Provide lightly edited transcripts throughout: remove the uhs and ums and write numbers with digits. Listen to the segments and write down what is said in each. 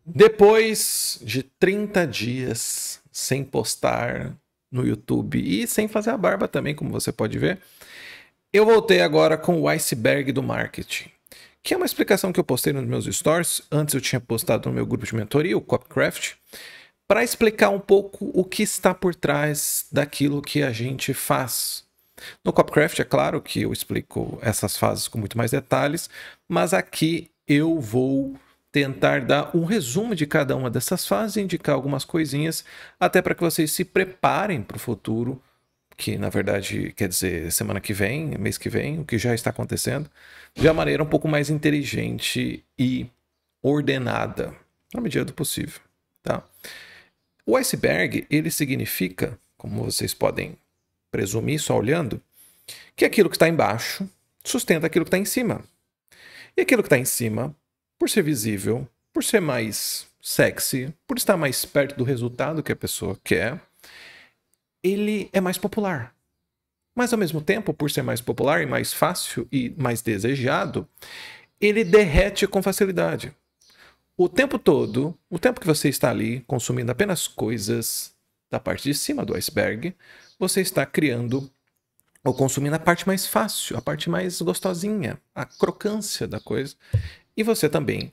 Depois de 30 dias sem postar no YouTube e sem fazer a barba também, como você pode ver, eu voltei agora com o iceberg do marketing, que é uma explicação que eu postei nos meus stories. Antes eu tinha postado no meu grupo de mentoria, o Copycraft, para explicar um pouco o que está por trás daquilo que a gente faz. No Copycraft, é claro que eu explico essas fases com muito mais detalhes, mas aqui eu vou tentar dar um resumo de cada uma dessas fases, indicar algumas coisinhas, até para que vocês se preparem para o futuro, que na verdade quer dizer semana que vem, mês que vem, o que já está acontecendo, de uma maneira um pouco mais inteligente e ordenada, na medida do possível, tá? O iceberg, ele significa, como vocês podem presumir só olhando, que aquilo que está embaixo sustenta aquilo que está em cima. E aquilo que está em cima, por ser visível, por ser mais sexy, por estar mais perto do resultado que a pessoa quer, ele é mais popular. Mas ao mesmo tempo, por ser mais popular e mais fácil e mais desejado, ele derrete com facilidade. O tempo todo, o tempo que você está ali consumindo apenas coisas da parte de cima do iceberg, você está criando ou consumindo a parte mais fácil, a parte mais gostosinha, a crocância da coisa. E você também,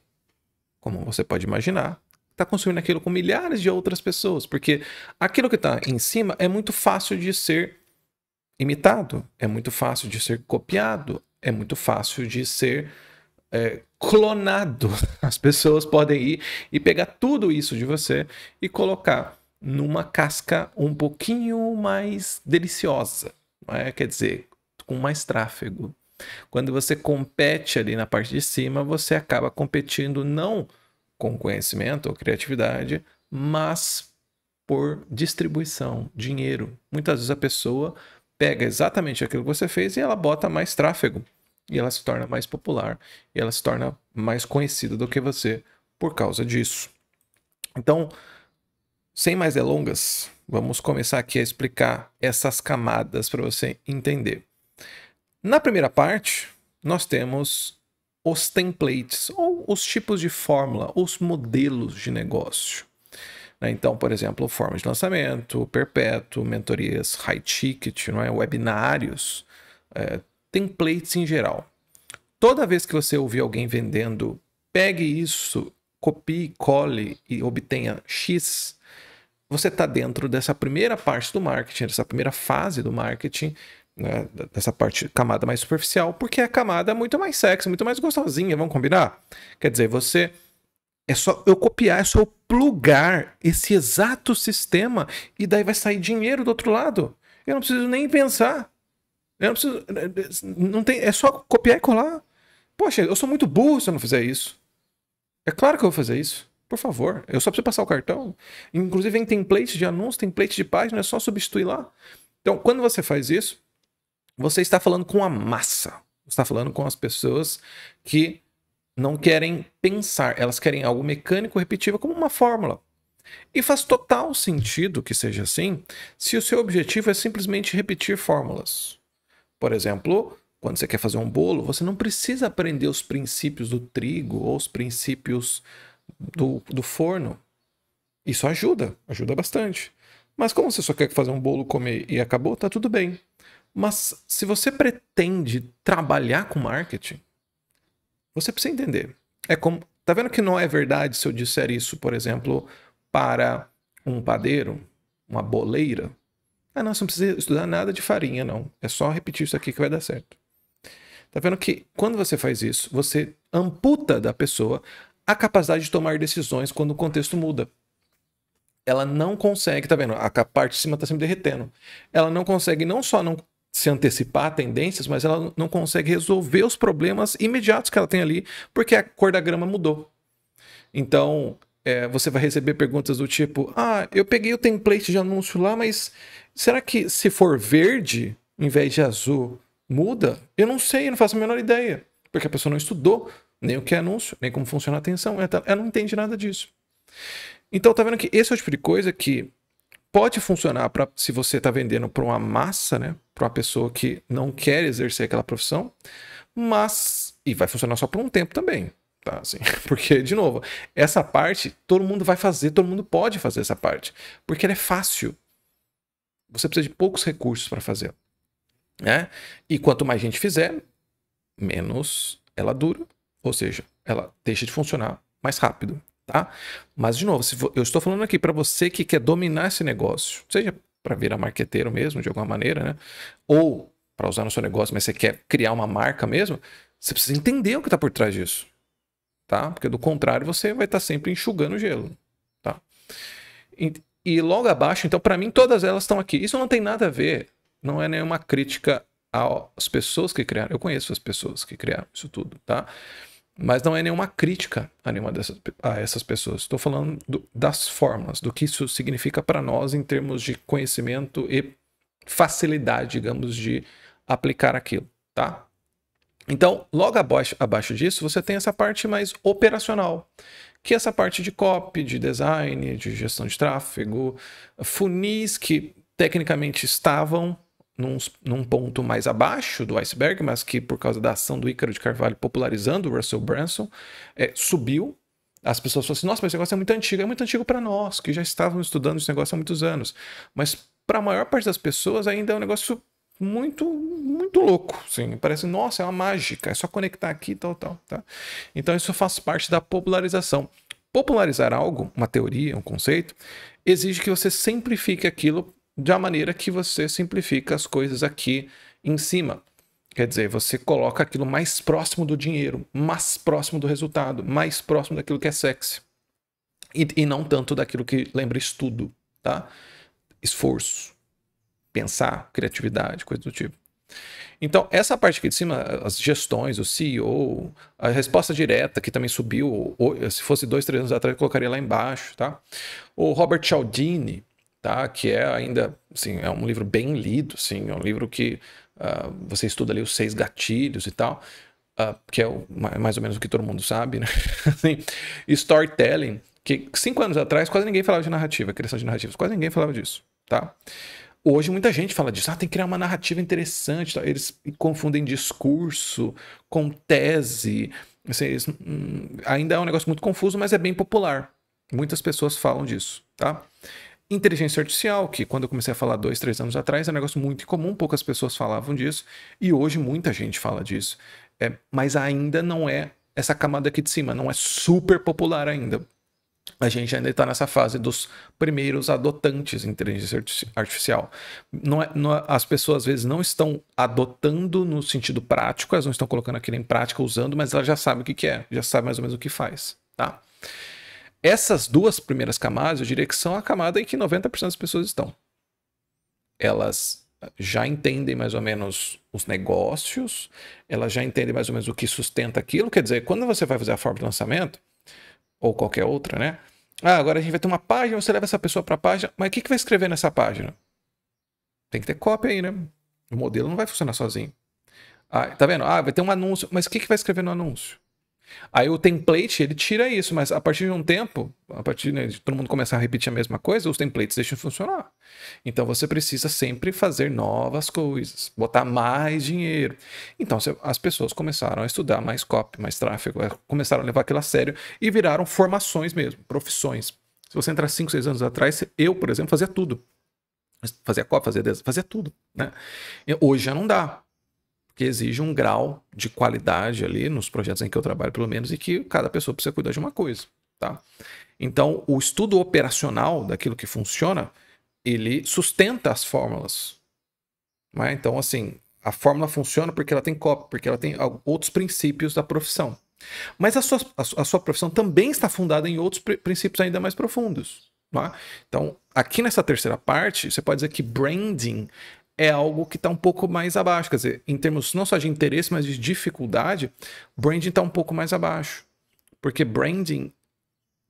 como você pode imaginar, está consumindo aquilo com milhares de outras pessoas, porque aquilo que está em cima é muito fácil de ser imitado, é muito fácil de ser copiado, é muito fácil de ser clonado. As pessoas podem ir e pegar tudo isso de você e colocar numa casca um pouquinho mais deliciosa, não é? Quer dizer, com mais tráfego. Quando você compete ali na parte de cima, você acaba competindo não com conhecimento ou criatividade, mas por distribuição, dinheiro. Muitas vezes a pessoa pega exatamente aquilo que você fez e ela bota mais tráfego. E ela se torna mais popular. E ela se torna mais conhecida do que você por causa disso. Então, sem mais delongas, vamos começar aqui a explicar essas camadas para você entender. Na primeira parte, nós temos os templates, ou os tipos de fórmula, os modelos de negócio. Então, por exemplo, forma de lançamento, perpétuo, mentorias high ticket, não é? Webinários, templates em geral. Toda vez que você ouvir alguém vendendo, pegue isso, copie, cole e obtenha X, você está dentro dessa primeira parte do marketing, dessa primeira fase do marketing, né? Dessa parte, camada mais superficial, porque é a camada muito mais sexy, muito mais gostosinha, vamos combinar? Quer dizer, é só eu copiar, é só eu plugar esse exato sistema e daí vai sair dinheiro do outro lado. Eu não preciso nem pensar. Eu não preciso. Não tem, é só copiar e colar. Poxa, eu sou muito burro se eu não fizer isso. É claro que eu vou fazer isso. Por favor. Eu só preciso passar o cartão. Inclusive em template de anúncio, template de página, é só substituir lá. Então, quando você faz isso, você está falando com a massa. Você está falando com as pessoas que não querem pensar. Elas querem algo mecânico, repetitivo, como uma fórmula. E faz total sentido que seja assim se o seu objetivo é simplesmente repetir fórmulas. Por exemplo, quando você quer fazer um bolo, você não precisa aprender os princípios do trigo ou os princípios do forno. Isso ajuda bastante. Mas como você só quer fazer um bolo, comer e acabou, tá tudo bem. Mas se você pretende trabalhar com marketing, você precisa entender. É como, tá vendo que não é verdade se eu disser isso, por exemplo, para um padeiro, uma boleira? Ah, não, você não precisa estudar nada de farinha, não. É só repetir isso aqui que vai dar certo. Tá vendo que quando você faz isso, você amputa da pessoa a capacidade de tomar decisões quando o contexto muda. Ela não consegue, tá vendo? A parte de cima tá sempre derretendo. Ela não consegue não só não se antecipar a tendências, mas ela não consegue resolver os problemas imediatos que ela tem ali, porque a cor da grama mudou. Então, você vai receber perguntas do tipo: ah, eu peguei o template de anúncio lá, mas será que se for verde em vez de azul, muda? Eu não sei, eu não faço a menor ideia. Porque a pessoa não estudou nem o que é anúncio, nem como funciona a atenção. Ela não entende nada disso. Então, tá vendo que esse é o tipo de coisa que pode funcionar se você está vendendo para uma massa, né? Para uma pessoa que não quer exercer aquela profissão, mas... E vai funcionar só por um tempo também. tá? Assim, porque, de novo, essa parte todo mundo vai fazer, todo mundo pode fazer essa parte, porque ela é fácil. Você precisa de poucos recursos para fazer, né? E quanto mais gente fizer, menos ela dura, ou seja, ela deixa de funcionar mais rápido, tá? Mas, de novo, eu estou falando aqui para você que quer dominar esse negócio, seja para virar marqueteiro mesmo, de alguma maneira, né? Ou para usar no seu negócio, mas você quer criar uma marca mesmo, você precisa entender o que está por trás disso, tá? Porque do contrário, você vai estar sempre enxugando gelo, tá? E logo abaixo, então, para mim, todas elas estão aqui. Isso não tem nada a ver, não é nenhuma crítica às pessoas que criaram. Eu conheço as pessoas que criaram isso tudo, tá? Mas não é nenhuma crítica a essas pessoas. Estou falando das fórmulas, do que isso significa para nós em termos de conhecimento e facilidade, digamos, de aplicar aquilo, tá? Então, logo abaixo disso, você tem essa parte mais operacional, que é essa parte de copy, de design, de gestão de tráfego, funis que tecnicamente estavam num ponto mais abaixo do iceberg, mas que por causa da ação do Ícaro de Carvalho popularizando o Russell Brunson, subiu. As pessoas falam assim, nossa, mas esse negócio é muito antigo para nós, que já estávamos estudando esse negócio há muitos anos. Mas para a maior parte das pessoas ainda é um negócio muito, muito louco, assim. Parece, nossa, é uma mágica, é só conectar aqui e tal, tá? Então isso faz parte da popularização. Popularizar algo, uma teoria, um conceito, exige que você simplifique aquilo da maneira que você simplifica as coisas aqui em cima. Quer dizer, você coloca aquilo mais próximo do dinheiro, mais próximo do resultado, mais próximo daquilo que é sexy. E não tanto daquilo que lembra estudo, tá? Esforço, pensar, criatividade, coisa do tipo. Então, essa parte aqui de cima, as gestões, o CEO, a resposta direta, que também subiu, se fosse 2, 3 anos atrás, eu colocaria lá embaixo, tá? O Robert Cialdini, tá? Que é ainda, assim, é um livro bem lido, assim, é um livro que você estuda ali os 6 gatilhos e tal, que é mais ou menos o que todo mundo sabe, né? Assim, storytelling, que 5 anos atrás quase ninguém falava de narrativa, criação de narrativas, quase ninguém falava disso, tá? Hoje muita gente fala disso, tem que criar uma narrativa interessante, tá? Eles confundem discurso com tese, assim, ainda é um negócio muito confuso, mas é bem popular. Muitas pessoas falam disso, tá? Inteligência artificial, que quando eu comecei a falar 2, 3 anos atrás, é um negócio muito comum, poucas pessoas falavam disso, e hoje muita gente fala disso. Mas ainda não é essa camada aqui de cima, não é super popular ainda. A gente ainda está nessa fase dos primeiros adotantes de inteligência artificial. As pessoas às vezes não estão adotando no sentido prático, elas não estão colocando aquilo em prática, usando, mas elas já sabem o que é, já sabem mais ou menos o que faz, tá? Essas 2 primeiras camadas, eu diria que são a camada em que 90% das pessoas estão. Elas já entendem mais ou menos os negócios, elas já entendem mais ou menos o que sustenta aquilo. Quer dizer, quando você vai fazer a forma de lançamento, ou qualquer outra, né? Agora a gente vai ter uma página, você leva essa pessoa para a página, mas o que vai escrever nessa página? Tem que ter cópia aí, né? O modelo não vai funcionar sozinho. Tá vendo? Vai ter um anúncio, mas o que vai escrever no anúncio? Aí o template, ele tira isso, mas a partir de um tempo, a partir de todo mundo começar a repetir a mesma coisa, os templates deixam de funcionar. Então você precisa sempre fazer novas coisas, botar mais dinheiro. Então as pessoas começaram a estudar mais copy, mais tráfego, começaram a levar aquilo a sério e viraram formações mesmo, profissões. Se você entrar 5, 6 anos atrás, eu, por exemplo, fazia tudo. Fazia copy, fazia tudo, né? Hoje já não dá. Que exige um grau de qualidade ali nos projetos em que eu trabalho, pelo menos, e que cada pessoa precisa cuidar de uma coisa, tá? Então, o estudo operacional daquilo que funciona, ele sustenta as fórmulas. Né? Então, assim, a fórmula funciona porque ela tem copy, porque ela tem outros princípios da profissão. Mas a sua profissão também está fundada em outros princípios ainda mais profundos. Né? Então, aqui nessa terceira parte, você pode dizer que branding é algo que está um pouco mais abaixo. Quer dizer, em termos não só de interesse, mas de dificuldade, branding está um pouco mais abaixo. Porque branding,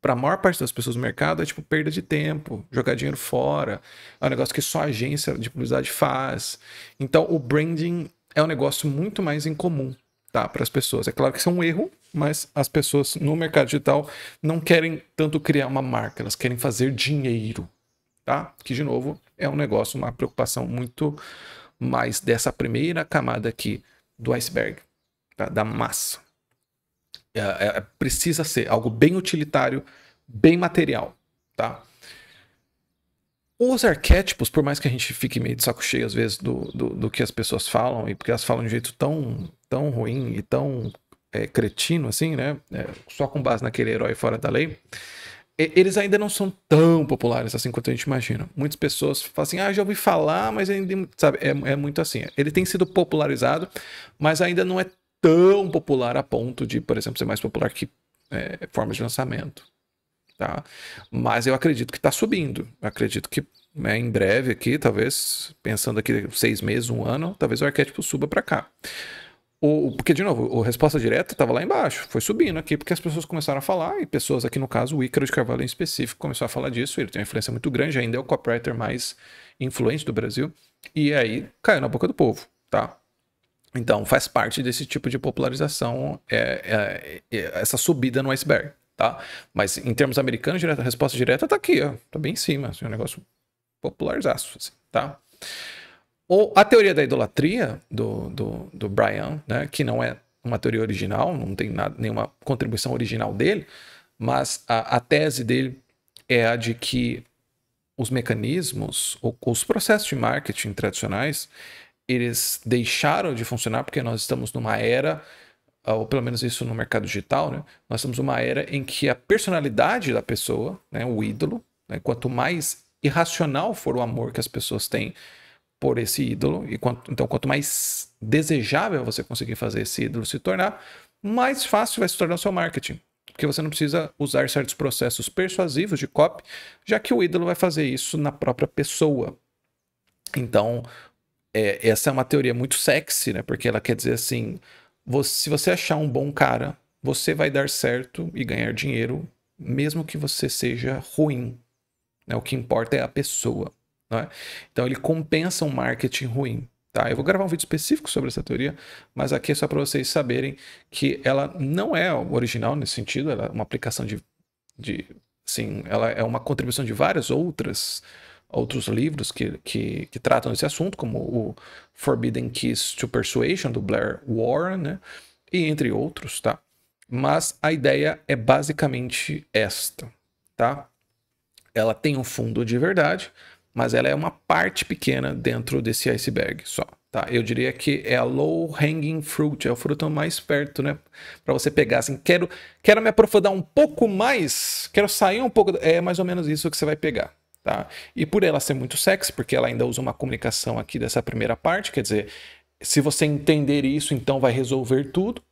para a maior parte das pessoas do mercado, é tipo perda de tempo, jogar dinheiro fora. É um negócio que só a agência de publicidade faz. Então, o branding é um negócio muito mais incomum, tá, para as pessoas. É claro que isso é um erro, mas as pessoas no mercado digital não querem tanto criar uma marca, elas querem fazer dinheiro. Tá? Que, de novo, é um negócio, uma preocupação muito mais dessa primeira camada aqui do iceberg, tá? Da massa. Precisa ser algo bem utilitário, bem material, tá? Os arquétipos, por mais que a gente fique meio de saco cheio às vezes do que as pessoas falam, e porque elas falam de um jeito tão ruim e tão cretino assim, né? Só com base naquele herói fora da lei, eles ainda não são tão populares assim quanto a gente imagina. Muitas pessoas falam assim, já ouvi falar, mas ainda, sabe, é muito assim. Ele tem sido popularizado, mas ainda não é tão popular a ponto de, por exemplo, ser mais popular que formas de lançamento. Tá? Mas eu acredito que está subindo. Eu acredito que em breve aqui, talvez, pensando aqui 6 meses, 1 ano, talvez o arquétipo suba para cá. Porque, de novo, a resposta direta estava lá embaixo, foi subindo aqui, porque as pessoas começaram a falar, e pessoas aqui no caso, o Ícaro de Carvalho em específico, começou a falar disso, ele tem uma influência muito grande, ainda é o copywriter mais influente do Brasil, e aí caiu na boca do povo, tá? Então faz parte desse tipo de popularização, essa subida no iceberg, tá? Mas em termos americanos, a resposta direta tá aqui, ó, tá bem em cima, assim, um negócio popularzaço, assim, tá? Ou a teoria da idolatria do Brian, né, que não é uma teoria original, não tem nenhuma contribuição original dele, mas a tese dele é a de que os mecanismos, ou os processos de marketing tradicionais, eles deixaram de funcionar porque nós estamos numa era, ou pelo menos isso no mercado digital, né, nós estamos numa era em que a personalidade da pessoa, né, o ídolo, né, quanto mais irracional for o amor que as pessoas têm por esse ídolo, então quanto mais desejável você conseguir fazer esse ídolo se tornar, mais fácil vai se tornar o seu marketing. Porque você não precisa usar certos processos persuasivos de copy, já que o ídolo vai fazer isso na própria pessoa. Então, essa é uma teoria muito sexy, né? Porque ela quer dizer assim, se você achar um bom cara, você vai dar certo e ganhar dinheiro, mesmo que você seja ruim. Né? O que importa é a pessoa. Né? Então ele compensa um marketing ruim. Tá? Eu vou gravar um vídeo específico sobre essa teoria, mas aqui é só para vocês saberem que ela não é original nesse sentido, ela é uma aplicação assim, ela é uma contribuição de vários outros livros que tratam desse assunto, como o Forbidden Keys to Persuasion, do Blair Warren, né? E entre outros, tá? Mas a ideia é basicamente esta, tá? Ela tem um fundo de verdade, mas ela é uma parte pequena dentro desse iceberg só, tá? Eu diria que é a low hanging fruit, é o fruto mais perto, né? Para você pegar assim, quero me aprofundar um pouco mais, quero sair um pouco, é mais ou menos isso que você vai pegar, tá? E por ela ser muito sexy, porque ela ainda usa uma comunicação aqui dessa primeira parte, quer dizer, se você entender isso, então vai resolver tudo.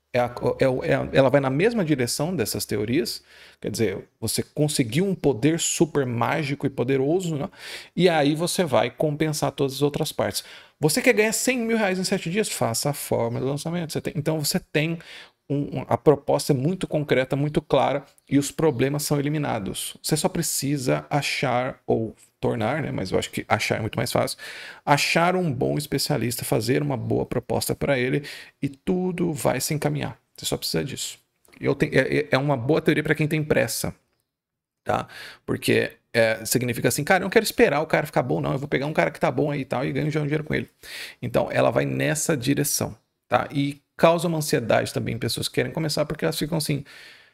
Ela vai na mesma direção dessas teorias, quer dizer, você conseguiu um poder super mágico e poderoso, né? E aí você vai compensar todas as outras partes. Você quer ganhar 100 mil reais em 7 dias? Faça a forma do lançamento. Então você tem a proposta é muito concreta, muito clara e os problemas são eliminados. Você só precisa achar ou tornar, né? Mas eu acho que achar é muito mais fácil. Achar um bom especialista, fazer uma boa proposta para ele e tudo vai se encaminhar. Você só precisa disso. É uma boa teoria para quem tem pressa, tá? Porque significa assim, cara, eu não quero esperar o cara ficar bom, não. Eu vou pegar um cara que tá bom aí e tal e ganho já um dinheiro com ele. Então, ela vai nessa direção, tá? E causa uma ansiedade também em pessoas que querem começar porque elas ficam assim,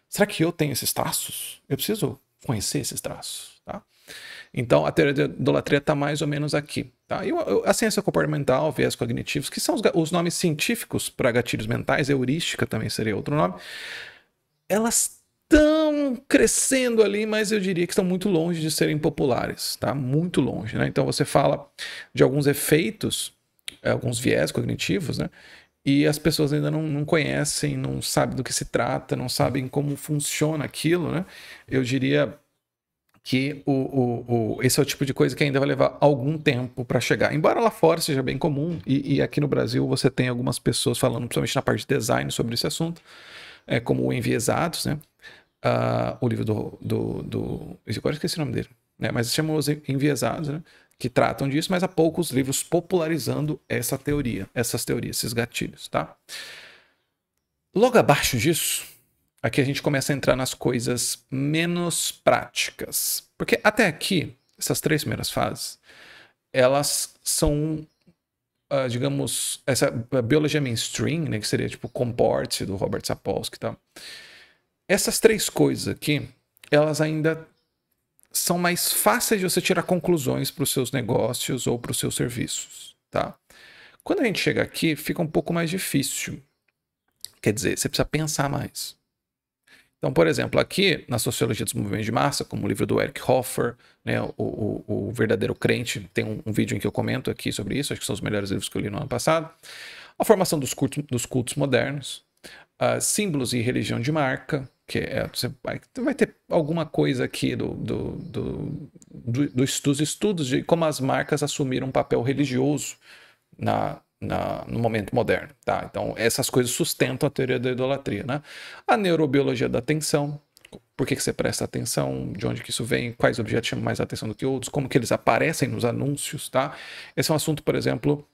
será que eu tenho esses traços? Eu preciso conhecer esses traços, tá? Então, a teoria da idolatria está mais ou menos aqui. Tá? E a ciência comportamental, viés cognitivos, que são os nomes científicos para gatilhos mentais, heurística também seria outro nome, elas estão crescendo ali, mas eu diria que estão muito longe de serem populares, tá? Muito longe, né? Então você fala de alguns efeitos, alguns viés cognitivos, né? E as pessoas ainda não conhecem, não sabem do que se trata, não sabem como funciona aquilo, né? Eu diria que esse é o tipo de coisa que ainda vai levar algum tempo para chegar. Embora lá fora seja bem comum, e aqui no Brasil você tem algumas pessoas falando, principalmente na parte de design, sobre esse assunto, como o Enviesados, né? O livro agora esqueci o nome dele, né? Mas chama os Enviesados, né? Que tratam disso, mas há poucos livros popularizando essas teorias, esses gatilhos, tá? Logo abaixo disso, aqui a gente começa a entrar nas coisas menos práticas. Porque até aqui, essas 3 primeiras fases, elas são, digamos, essa biologia mainstream, né, que seria tipo Comport, do Robert Sapolsky e tal. Essas três coisas aqui, elas ainda são mais fáceis de você tirar conclusões para os seus negócios ou para os seus serviços, tá? Quando a gente chega aqui, fica um pouco mais difícil. Quer dizer, você precisa pensar mais. Então, por exemplo, aqui na Sociologia dos Movimentos de Massa, como o livro do Eric Hoffer, né, o Verdadeiro Crente, tem um vídeo em que eu comento aqui sobre isso, acho que são os melhores livros que eu li no ano passado. A formação dos cultos modernos, símbolos e religião de marca, que você vai ter alguma coisa aqui dos estudos de como as marcas assumiram um papel religioso no momento moderno, tá? Então, essas coisas sustentam a teoria da idolatria, né? A neurobiologia da atenção, por que você presta atenção, de onde que isso vem, quais objetos chamam mais atenção do que outros, como que eles aparecem nos anúncios, tá? Esse é um assunto, por exemplo,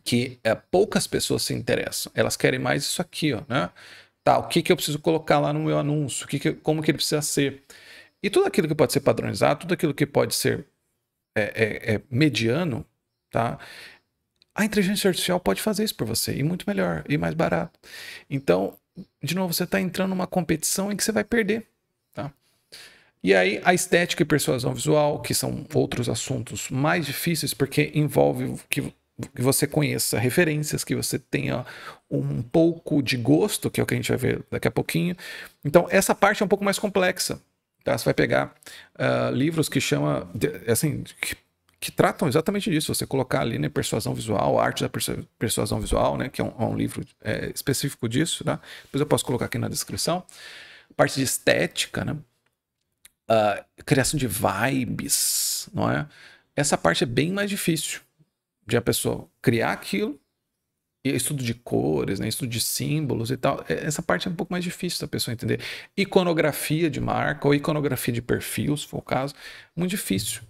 que poucas pessoas se interessam. Elas querem mais isso aqui, ó, né? Tá, o que que eu preciso colocar lá no meu anúncio, como que ele precisa ser. E tudo aquilo que pode ser padronizado, tudo aquilo que pode ser mediano, tá? A inteligência artificial pode fazer isso por você, e muito melhor, e mais barato. Então, de novo, você está entrando numa competição em que você vai perder, tá? E aí, a estética e persuasão visual, que são outros assuntos mais difíceis, porque envolve que você conheça referências, que você tenha um pouco de gosto, que é o que a gente vai ver daqui a pouquinho. Então, essa parte é um pouco mais complexa, tá? Você vai pegar livros que chama, assim, que tratam exatamente disso. Você colocar ali, né, persuasão visual, arte da persuasão visual, né, que é um livro específico disso, né? Depois eu posso colocar aqui na descrição. Parte de estética, né? Criação de vibes, não é? Essa parte é bem mais difícil de a pessoa criar aquilo, e estudo de cores, né, estudo de símbolos e tal. Essa parte é um pouco mais difícil da pessoa entender. Iconografia de marca ou iconografia de perfil, se for o caso, muito difícil.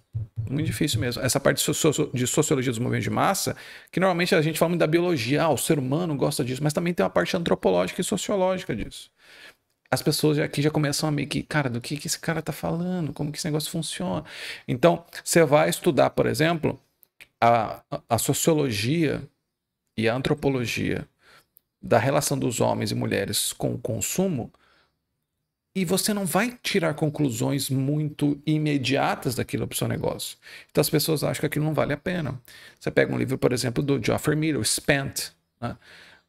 Muito difícil mesmo. Essa parte de sociologia dos movimentos de massa, que normalmente a gente fala muito da biologia, o ser humano gosta disso, mas também tem uma parte antropológica e sociológica disso. As pessoas aqui já começam a meio que, cara, do que esse cara tá falando? Como que esse negócio funciona? Então, você vai estudar, por exemplo, a sociologia e a antropologia da relação dos homens e mulheres com o consumo, e você não vai tirar conclusões muito imediatas daquilo para o seu negócio. Então as pessoas acham que aquilo não vale a pena. Você pega um livro, por exemplo, do Geoffrey Miller, Spent, né?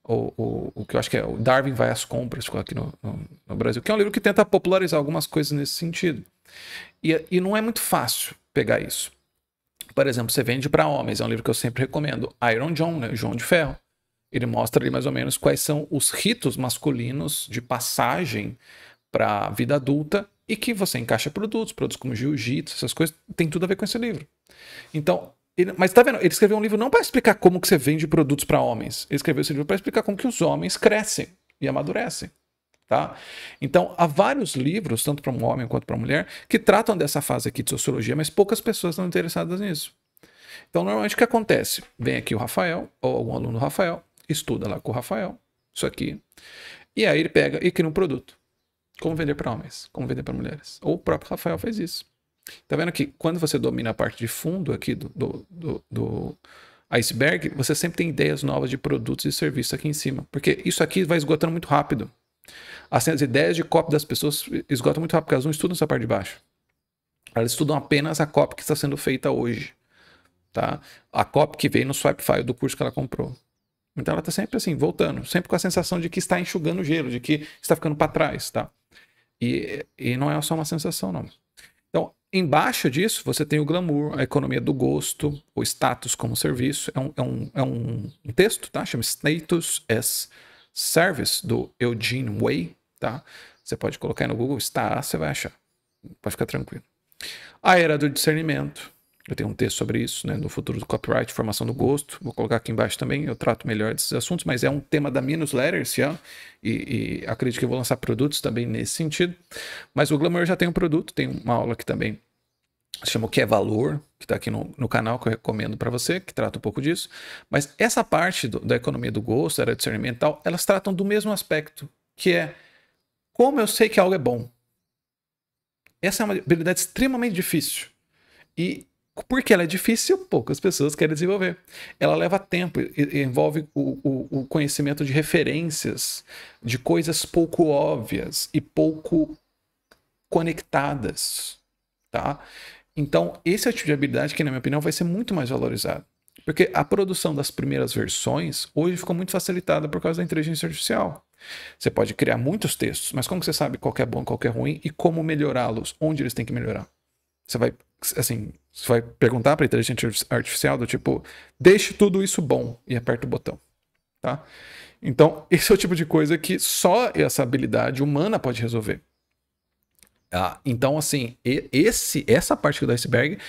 O que eu acho que é o Darwin vai às compras, ficou aqui no Brasil, que é um livro que tenta popularizar algumas coisas nesse sentido. E não é muito fácil pegar isso. Por exemplo, você vende para homens, é um livro que eu sempre recomendo, Iron John, né? João de Ferro. Ele mostra ali mais ou menos quais são os ritos masculinos de passagem para a vida adulta e que você encaixa produtos como jiu-jitsu, essas coisas, tem tudo a ver com esse livro. Então, mas tá vendo? Ele escreveu um livro não para explicar como que você vende produtos para homens. Ele escreveu esse livro para explicar como que os homens crescem e amadurecem. Tá? Então, há vários livros, tanto para um homem quanto para uma mulher, que tratam dessa fase aqui de sociologia, mas poucas pessoas estão interessadas nisso. Então, normalmente o que acontece? Vem aqui o Rafael, ou algum aluno do Rafael, estuda lá com o Rafael, isso aqui, e aí ele pega e cria um produto. Como vender para homens, como vender para mulheres. Ou o próprio Rafael fez isso. Tá vendo que quando você domina a parte de fundo aqui do iceberg, você sempre tem ideias novas de produtos e serviços aqui em cima. Porque isso aqui vai esgotando muito rápido. Assim, as ideias de copy das pessoas esgotam muito rápido, porque elas não estudam essa parte de baixo. Elas estudam apenas a copy que está sendo feita hoje. Tá? A copy que veio no swipe file do curso que ela comprou. Então ela está sempre assim, voltando. Sempre com a sensação de que está enxugando o gelo, de que está ficando para trás. Tá? E não é só uma sensação, não. Então, embaixo disso, você tem o glamour, a economia do gosto, o status como serviço. É um texto, tá? Chama Status as Service, do Eugene Wei. Tá? Você pode colocar aí no Google, você vai achar. Pode ficar tranquilo. A era do discernimento. Eu tenho um texto sobre isso, né, no futuro do copyright, formação do gosto. Vou colocar aqui embaixo também, eu trato melhor desses assuntos, mas é um tema da minha newsletter esse ano, e acredito que eu vou lançar produtos também nesse sentido. Mas o Glamour já tem um produto, tem uma aula aqui também, se chama O que é Valor, que está aqui no canal, que eu recomendo para você, que trata um pouco disso. Mas essa parte da economia do gosto, era discernimento e tal, elas tratam do mesmo aspecto, que é como eu sei que algo é bom. Essa é uma habilidade extremamente difícil. E Porque ela é difícil, poucas pessoas querem desenvolver. Ela leva tempo, envolve o conhecimento de referências, de coisas pouco óbvias e pouco conectadas, tá? Então, esse é o tipo de habilidade que, na minha opinião, vai ser muito mais valorizado. Porque a produção das primeiras versões hoje ficou muito facilitada por causa da inteligência artificial. Você pode criar muitos textos, mas como você sabe qual que é bom, qual que é ruim e como melhorá-los, onde eles têm que melhorar? Você vai, assim, você vai perguntar para a inteligência artificial do tipo, deixe tudo isso bom e aperta o botão, tá? Então, esse é o tipo de coisa que só essa habilidade humana pode resolver. Então, assim, essa parte do iceberg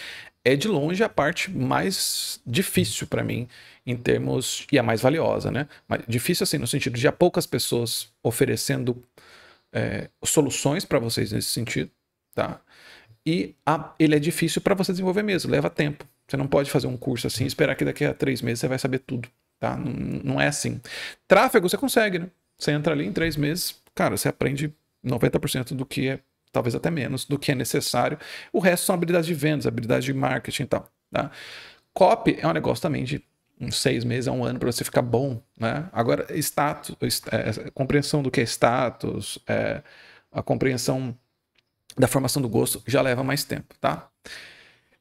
é de longe a parte mais difícil para mim, em termos. E a mais valiosa, né? Mas difícil, assim, no sentido de há poucas pessoas oferecendo soluções para vocês nesse sentido, tá? E ele é difícil para você desenvolver mesmo, leva tempo. Você não pode fazer um curso assim e esperar que daqui a 3 meses você vai saber tudo, tá? Não é assim. Tráfego você consegue, né? Você entra ali em 3 meses, cara, você aprende 90% do que é, talvez até menos, do que é necessário. O resto são habilidades de vendas, habilidades de marketing e tal, tá? Copy é um negócio também de uns 6 meses a 1 ano para você ficar bom, né? Agora, status, compreensão do que é status, a compreensão da formação do gosto já leva mais tempo, tá?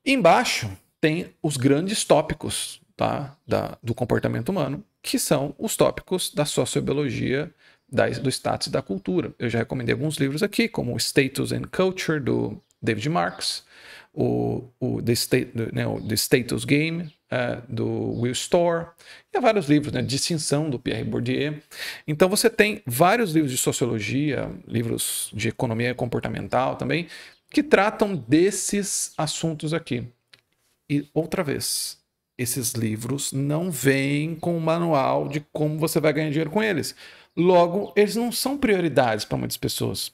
Embaixo tem os grandes tópicos, tá? Do comportamento humano, que são os tópicos da sociobiologia, do status e da cultura. Eu já recomendei alguns livros aqui, como Status and Culture, do David Marx, The Status Game, do Will Storr, e há vários livros, né? Distinção, do Pierre Bourdieu. Então você tem vários livros de sociologia, livros de economia comportamental também, que tratam desses assuntos aqui. E outra vez, esses livros não vêm com um manual de como você vai ganhar dinheiro com eles. Logo, eles não são prioridades para muitas pessoas.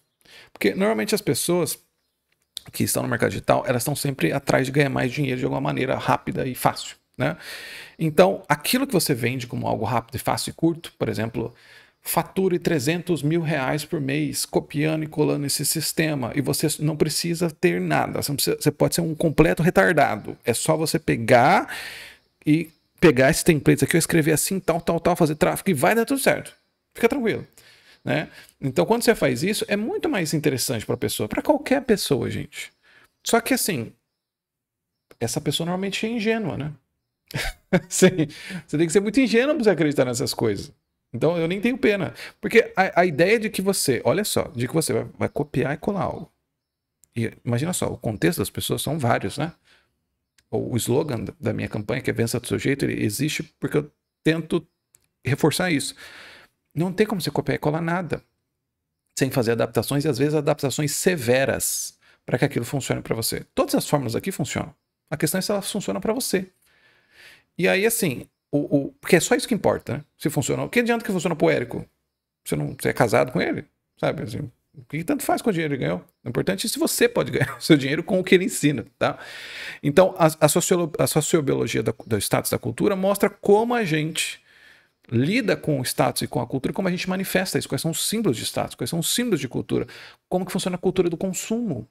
Porque normalmente as pessoas que estão no mercado digital, elas estão sempre atrás de ganhar mais dinheiro de alguma maneira rápida e fácil, né? Então, aquilo que você vende como algo rápido e fácil e curto, por exemplo, fature 300 mil reais por mês copiando e colando esse sistema e você não precisa ter nada, você pode ser um completo retardado, é só você pegar esses templates aqui, eu escrever assim, tal, fazer tráfego e vai dar tudo certo, fica tranquilo. Né? Então, quando você faz isso, é muito mais interessante para a pessoa, para qualquer pessoa, gente. Só que, assim, essa pessoa normalmente é ingênua, né? Sim, você tem que ser muito ingênuo para você acreditar nessas coisas. Então, eu nem tenho pena. Porque a ideia de que você, olha só, de que você vai copiar e colar algo. E imagina só, o contexto das pessoas são vários, né? O slogan da minha campanha, que é Vença do Seu Jeito, ele existe porque eu tento reforçar isso. Não tem como você copiar e colar nada sem fazer adaptações, e às vezes adaptações severas para que aquilo funcione para você. Todas as fórmulas aqui funcionam. A questão é se elas funcionam para você. E aí, assim, porque é só isso que importa, né? Se funciona. O que adianta que funciona pro Érico? Você é casado com ele? Sabe? Assim, o que tanto faz com o dinheiro que ele ganhou? O importante é se você pode ganhar o seu dinheiro com o que ele ensina, tá? Então, a sociobiologia do status da cultura mostra como a gente lida com o status e com a cultura, como a gente manifesta isso, quais são os símbolos de status, quais são os símbolos de cultura, como que funciona a cultura do consumo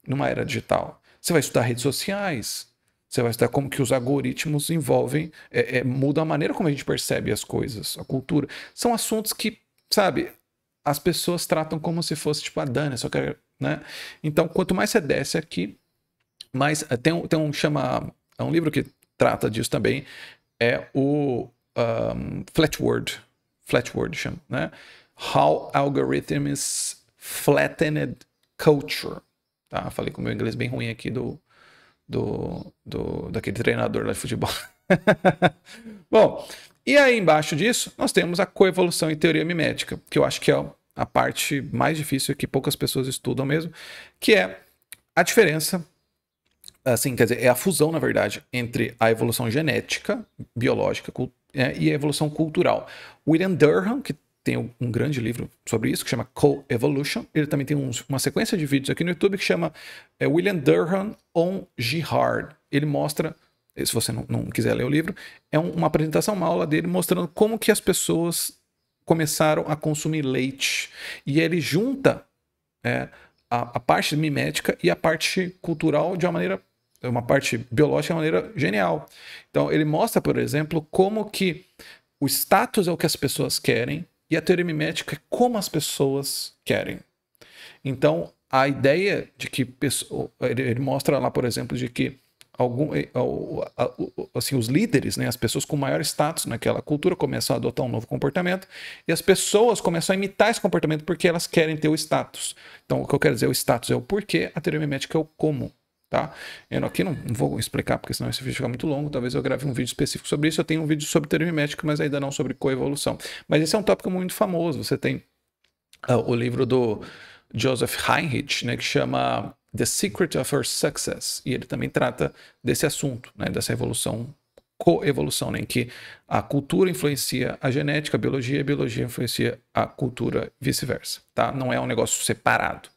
numa era digital. Você vai estudar redes sociais, você vai estudar como que os algoritmos envolvem, mudam a maneira como a gente percebe as coisas, a cultura. São assuntos que, sabe, as pessoas tratam como se fosse tipo a Dani, só que, né? Então, quanto mais você desce aqui, mais tem um livro que trata disso também, é o Flatword chama, né? How Algorithms Flattened Culture. Tá? Falei com o meu inglês bem ruim aqui daquele treinador lá de futebol. Bom, e aí embaixo disso, nós temos a coevolução e teoria mimética, que eu acho que é a parte mais difícil que poucas pessoas estudam mesmo, que é a diferença, assim, quer dizer, é a fusão, na verdade, entre a evolução genética, biológica, e a evolução cultural. William Durham, que tem um grande livro sobre isso, que chama Co-Evolution, ele também tem uma sequência de vídeos aqui no YouTube que chama William Durham on Jihad. Ele mostra, se você não quiser ler o livro, é uma apresentação, uma aula dele mostrando como que as pessoas começaram a consumir leite. E ele junta a parte mimética e a parte cultural de uma maneira uma parte biológica de uma maneira genial. Então, ele mostra, por exemplo, como que o status é o que as pessoas querem e a teoria mimética é como as pessoas querem. Então, a ideia de que ele mostra lá, por exemplo, de que assim, os líderes, né, as pessoas com maior status naquela cultura começam a adotar um novo comportamento e as pessoas começam a imitar esse comportamento porque elas querem ter o status. Então, o que eu quero dizer, o status é o porquê, a teoria mimética é o como. Tá? Eu aqui não vou explicar, porque senão esse vídeo fica muito longo. Talvez eu grave um vídeo específico sobre isso. Eu tenho um vídeo sobre teoria mimética, mas ainda não sobre coevolução. Mas esse é um tópico muito famoso. Você tem o livro do Joseph Heinrich, né, que chama The Secret of Our Success. E ele também trata desse assunto, né, dessa evolução, coevolução, né, em que a cultura influencia a genética, a biologia influencia a cultura, vice-versa. Tá? Não é um negócio separado.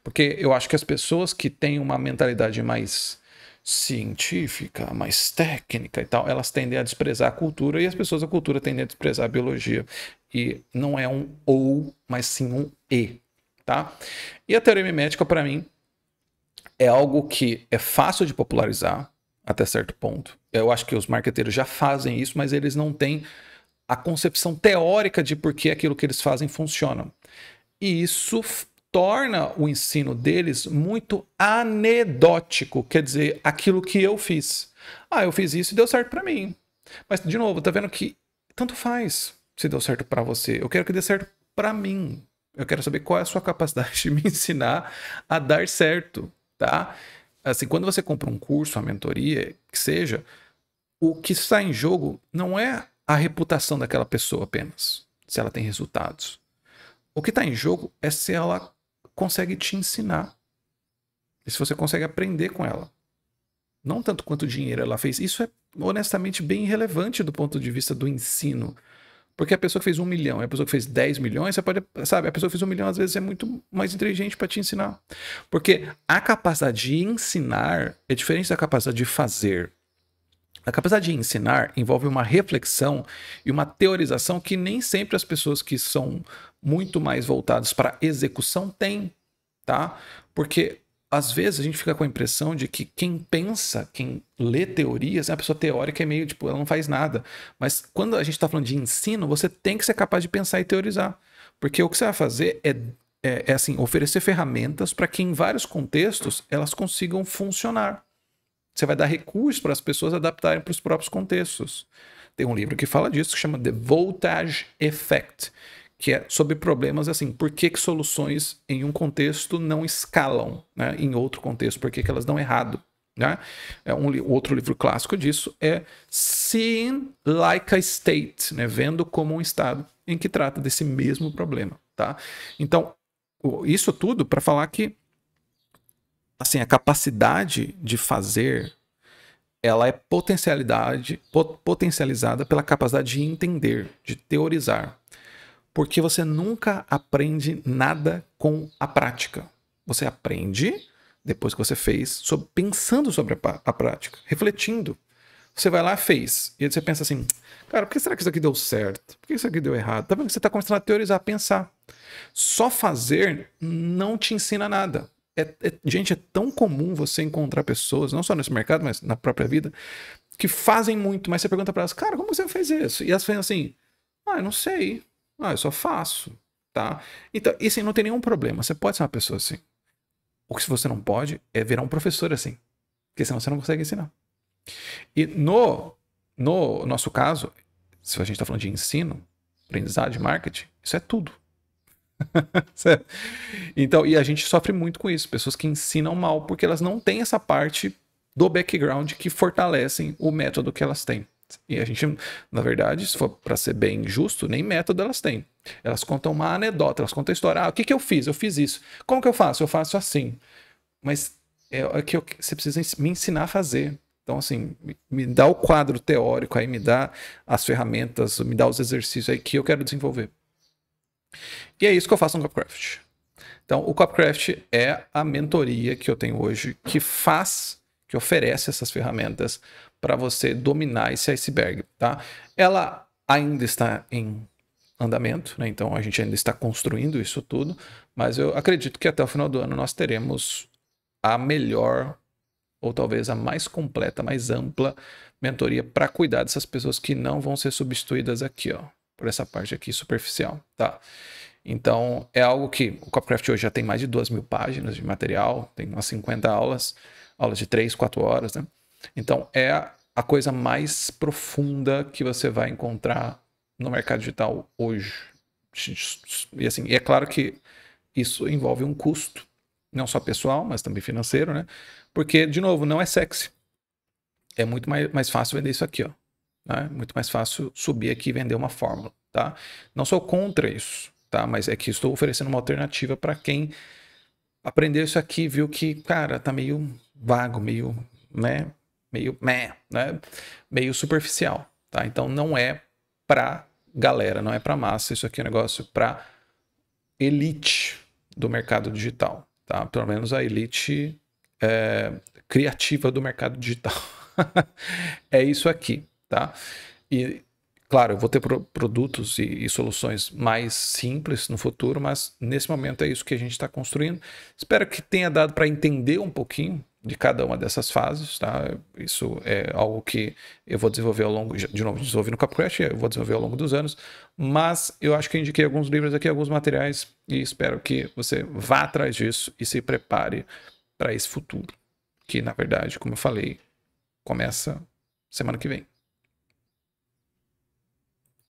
Porque eu acho que as pessoas que têm uma mentalidade mais científica, mais técnica e tal, elas tendem a desprezar a cultura e as pessoas da cultura tendem a desprezar a biologia. E não é um ou, mas sim um e, tá? E a teoria mimética, para mim, é algo que é fácil de popularizar até certo ponto. Eu acho que os marqueteiros já fazem isso, mas eles não têm a concepção teórica de por que aquilo que eles fazem funciona. E isso torna o ensino deles muito anedótico, quer dizer, aquilo que eu fiz. Eu fiz isso e deu certo para mim. Mas, de novo, tá vendo que tanto faz se deu certo para você. Eu quero que dê certo para mim. Eu quero saber qual é a sua capacidade de me ensinar a dar certo, tá? Assim, quando você compra um curso, uma mentoria, que seja, o que está em jogo não é a reputação daquela pessoa apenas, se ela tem resultados. O que está em jogo é se ela consegue te ensinar. E se você consegue aprender com ela. Não tanto quanto dinheiro ela fez. Isso é, honestamente, bem irrelevante do ponto de vista do ensino. Porque a pessoa que fez 1 milhão e a pessoa que fez 10 milhões, você pode, sabe, a pessoa que fez 1 milhão às vezes é muito mais inteligente para te ensinar. Porque a capacidade de ensinar é diferente da capacidade de fazer. A capacidade de ensinar envolve uma reflexão e uma teorização que nem sempre as pessoas que são muito mais voltadas para execução têm, tá? Porque às vezes a gente fica com a impressão de que quem pensa, quem lê teorias, a pessoa teórica é meio tipo, ela não faz nada. Mas quando a gente está falando de ensino, você tem que ser capaz de pensar e teorizar. Porque o que você vai fazer é assim, oferecer ferramentas para que em vários contextos elas consigam funcionar. Você vai dar recursos para as pessoas adaptarem para os próprios contextos. Tem um livro que fala disso, que chama The Voltage Effect, que é sobre problemas assim, por que soluções em um contexto não escalam, né, em outro contexto, por que elas dão errado. Né? Outro livro clássico disso é Seeing Like a State, né, vendo como um estado, em que trata desse mesmo problema. Tá? Então, isso tudo para falar que assim, a capacidade de fazer, ela é potencializada pela capacidade de entender, de teorizar. Porque você nunca aprende nada com a prática. Você aprende depois que você fez, pensando sobre a prática, refletindo. Você vai lá e fez. E aí você pensa assim, cara, por que será que isso aqui deu certo? Por que isso aqui deu errado? Tá vendo que você está começando a teorizar, a pensar. Só fazer não te ensina nada. Gente, é tão comum você encontrar pessoas, não só nesse mercado, mas na própria vida, que fazem muito, mas você pergunta para elas, cara, como você fez isso? E elas falam assim, eu não sei. Eu só faço, tá? Então, isso aí não tem nenhum problema. Você pode ser uma pessoa assim. O que você não pode é virar um professor assim. Porque senão você não consegue ensinar. E no nosso caso, se a gente está falando de ensino, aprendizagem, marketing, isso é tudo. Então, e a gente sofre muito com isso. Pessoas que ensinam mal porque elas não têm essa parte do background que fortalecem o método que elas têm. E a gente, na verdade, se for para ser bem justo, nem método elas têm. Elas contam uma anedota, elas contam a história. O que eu fiz? Eu fiz isso. Como que eu faço? Eu faço assim. Mas é que você precisa me ensinar a fazer. Então, assim, me dá o quadro teórico aí, me dá as ferramentas, me dá os exercícios aí que eu quero desenvolver. E é isso que eu faço no Copcraft. Então, o Copcraft é a mentoria que eu tenho hoje que oferece essas ferramentas para você dominar esse iceberg, tá? Ela ainda está em andamento, né? Então a gente ainda está construindo isso tudo, mas eu acredito que até o final do ano nós teremos ou talvez a mais completa, mais ampla mentoria para cuidar dessas pessoas que não vão ser substituídas aqui, ó, por essa parte aqui superficial, tá? Então, é algo que o Copycraft hoje já tem mais de 2.000 páginas de material, tem umas 50 aulas, aulas de 3, 4 horas, né? Então, é a coisa mais profunda que você vai encontrar no mercado digital hoje. E assim, é claro que isso envolve um custo, não só pessoal, mas também financeiro, né? Porque, de novo, não é sexy. É muito mais fácil vender isso aqui, ó. Né? Muito mais fácil subir aqui e vender uma fórmula, tá? Não sou contra isso, tá? Mas é que estou oferecendo uma alternativa para quem aprendeu isso aqui, viu que, cara, tá meio vago, meio, né? Meio superficial, tá? Então não é pra galera, não é pra massa, isso aqui é um negócio pra elite do mercado digital, tá? Pelo menos a elite criativa do mercado digital. É isso aqui, tá? E, claro, eu vou ter produtos e soluções mais simples no futuro, mas nesse momento é isso que a gente está construindo. Espero que tenha dado para entender um pouquinho de cada uma dessas fases, tá? Isso é algo que eu vou desenvolver ao longo, de novo, desenvolvi no Copycraft, eu vou desenvolver ao longo dos anos, mas eu acho que eu indiquei alguns livros aqui, alguns materiais, e espero que você vá atrás disso e se prepare para esse futuro, que na verdade, como eu falei, começa semana que vem.